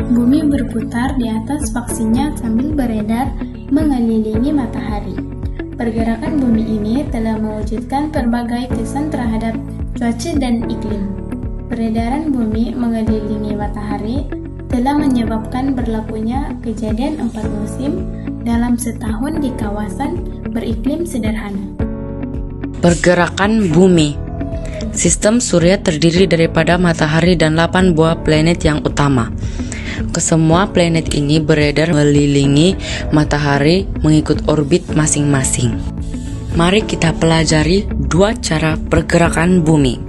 Bumi berputar di atas faksinya sambil beredar mengelilingi matahari. Pergerakan bumi ini telah mewujudkan berbagai kesan terhadap cuaca dan iklim. Peredaran bumi mengelilingi matahari telah menyebabkan berlakunya kejadian 4 musim dalam setahun di kawasan beriklim sederhana. Pergerakan bumi. Sistem surya terdiri daripada matahari dan 8 buah planet yang utama. Kesemua planet ini beredar mengelilingi matahari mengikut orbit masing-masing. Mari kita pelajari 2 cara pergerakan bumi.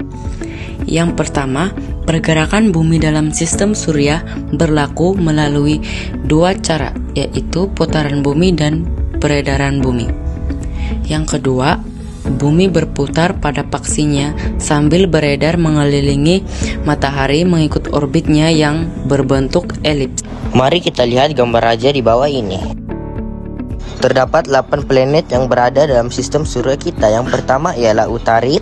Yang pertama, pergerakan bumi dalam sistem surya berlaku melalui 2 cara, yaitu putaran bumi dan peredaran bumi. Yang kedua, bumi berputar pada faksinya sambil beredar mengelilingi matahari mengikut orbitnya yang berbentuk elips. Mari kita lihat gambar raja di bawah ini. Terdapat 8 planet yang berada dalam sistem surya kita. Yang pertama ialah Utarit,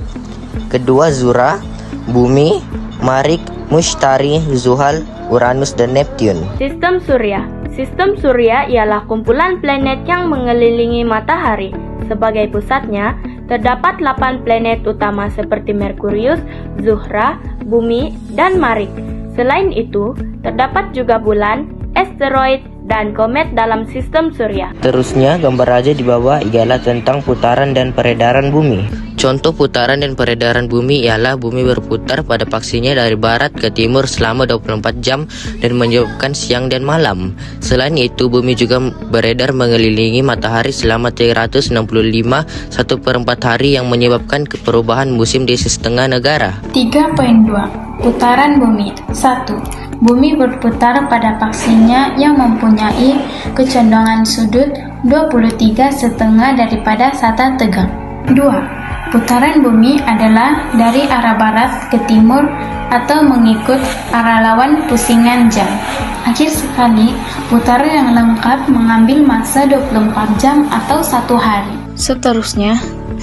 kedua Zura, Bumi, Marik, Mushtari, Zuhal, Uranus, dan Neptune. Sistem surya. Sistem surya ialah kumpulan planet yang mengelilingi matahari. Sebagai pusatnya, terdapat 8 planet utama seperti Merkurius, Zuhra, Bumi, dan Marik. Selain itu, terdapat juga bulan, asteroid, dan komet dalam sistem surya. Terusnya, gambar raja di bawah ialah tentang putaran dan peredaran bumi. Contoh putaran dan peredaran bumi ialah bumi berputar pada faksinya dari barat ke timur selama 24 jam dan menyebabkan siang dan malam. Selain itu, bumi juga beredar mengelilingi matahari selama 365 1/4 hari yang menyebabkan perubahan musim di setengah negara. 3.2 Putaran bumi. 1. Bumi berputar pada faksinya yang mempunyai kecondongan sudut 23,5 daripada sata tegak. 2. Putaran bumi adalah dari arah barat ke timur atau mengikut arah lawan pusingan jam. Akhir sekali, putaran yang lengkap mengambil masa 24 jam atau 1 hari. Seterusnya,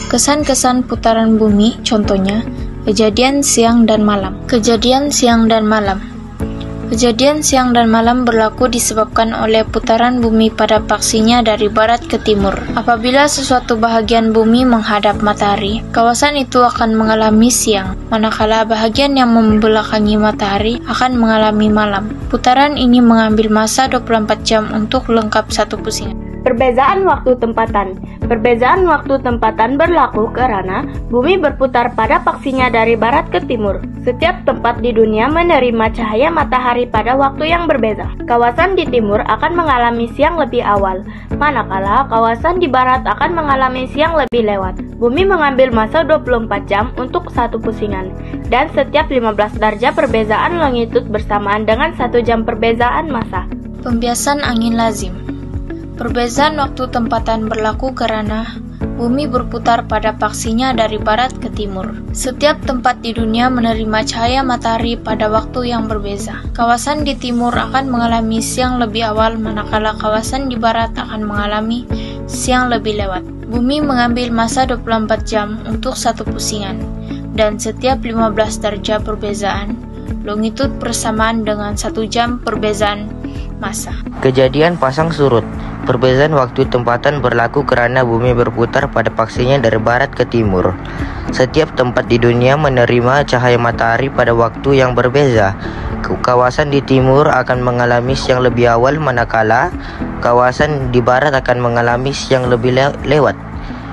kesan-kesan putaran bumi, contohnya kejadian siang dan malam. Kejadian siang dan malam. Kejadian siang dan malam berlaku disebabkan oleh putaran bumi pada faksinya dari barat ke timur. Apabila sesuatu bahagian bumi menghadap matahari, kawasan itu akan mengalami siang, manakala bahagian yang membelakangi matahari akan mengalami malam. Putaran ini mengambil masa 24 jam untuk lengkap satu pusingan. Perbezaan waktu tempatan. Perbezaan waktu tempatan berlaku karena bumi berputar pada faksinya dari barat ke timur. Setiap tempat di dunia menerima cahaya matahari pada waktu yang berbeda. Kawasan di timur akan mengalami siang lebih awal, manakala kawasan di barat akan mengalami siang lebih lewat. Bumi mengambil masa 24 jam untuk satu pusingan, dan setiap 15 darjah perbezaan longitud bersamaan dengan 1 jam perbezaan masa. Pembiasan angin lazim. Perbezaan waktu tempatan berlaku karena bumi berputar pada faksinya dari barat ke timur. Setiap tempat di dunia menerima cahaya matahari pada waktu yang berbeda. Kawasan di timur akan mengalami siang lebih awal, manakala kawasan di barat akan mengalami siang lebih lewat. Bumi mengambil masa 24 jam untuk satu pusingan, dan setiap 15 darjah perbezaan longitud bersamaan dengan 1 jam perbezaan masa. Kejadian pasang surut. Perbezaan waktu tempatan berlaku karena bumi berputar pada faksinya dari barat ke timur. Setiap tempat di dunia menerima cahaya matahari pada waktu yang berbeda. Kawasan di timur akan mengalami siang lebih awal, manakala kawasan di barat akan mengalami siang lebih lewat.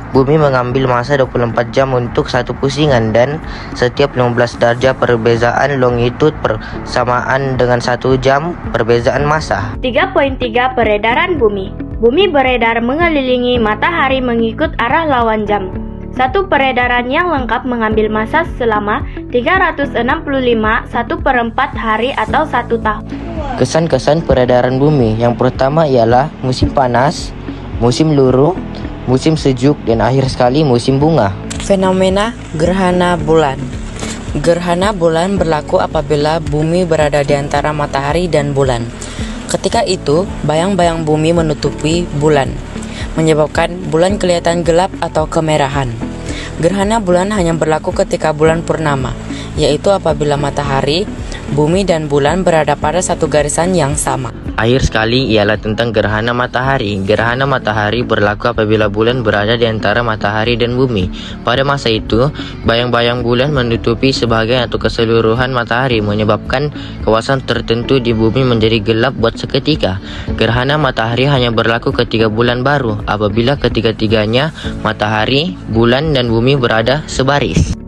Bumi mengambil masa 24 jam untuk satu pusingan, dan setiap 15 darjah perbezaan longitud bersamaan dengan 1 jam perbezaan masa. 3.3 Peredaran bumi. Bumi beredar mengelilingi matahari mengikut arah lawan jam. Satu peredaran yang lengkap mengambil masa selama 365 1/4 hari atau 1 tahun. Kesan-kesan peredaran bumi. Yang pertama ialah musim panas, musim luruh, musim sejuk, dan akhir sekali musim bunga. Fenomena gerhana bulan. Gerhana bulan berlaku apabila bumi berada di antara matahari dan bulan. Ketika itu, bayang-bayang bumi menutupi bulan, menyebabkan bulan kelihatan gelap atau kemerahan. Gerhana bulan hanya berlaku ketika bulan purnama, yaitu apabila matahari, bumi dan bulan berada pada satu garisan yang sama. Akhir sekali ialah tentang gerhana matahari. Gerhana matahari berlaku apabila bulan berada di antara matahari dan bumi. Pada masa itu, bayang-bayang bulan menutupi sebahagian atau keseluruhan matahari, menyebabkan kawasan tertentu di bumi menjadi gelap buat seketika. Gerhana matahari hanya berlaku ketika bulan baru, apabila ketiga-tiganya, matahari, bulan, dan bumi berada sebaris.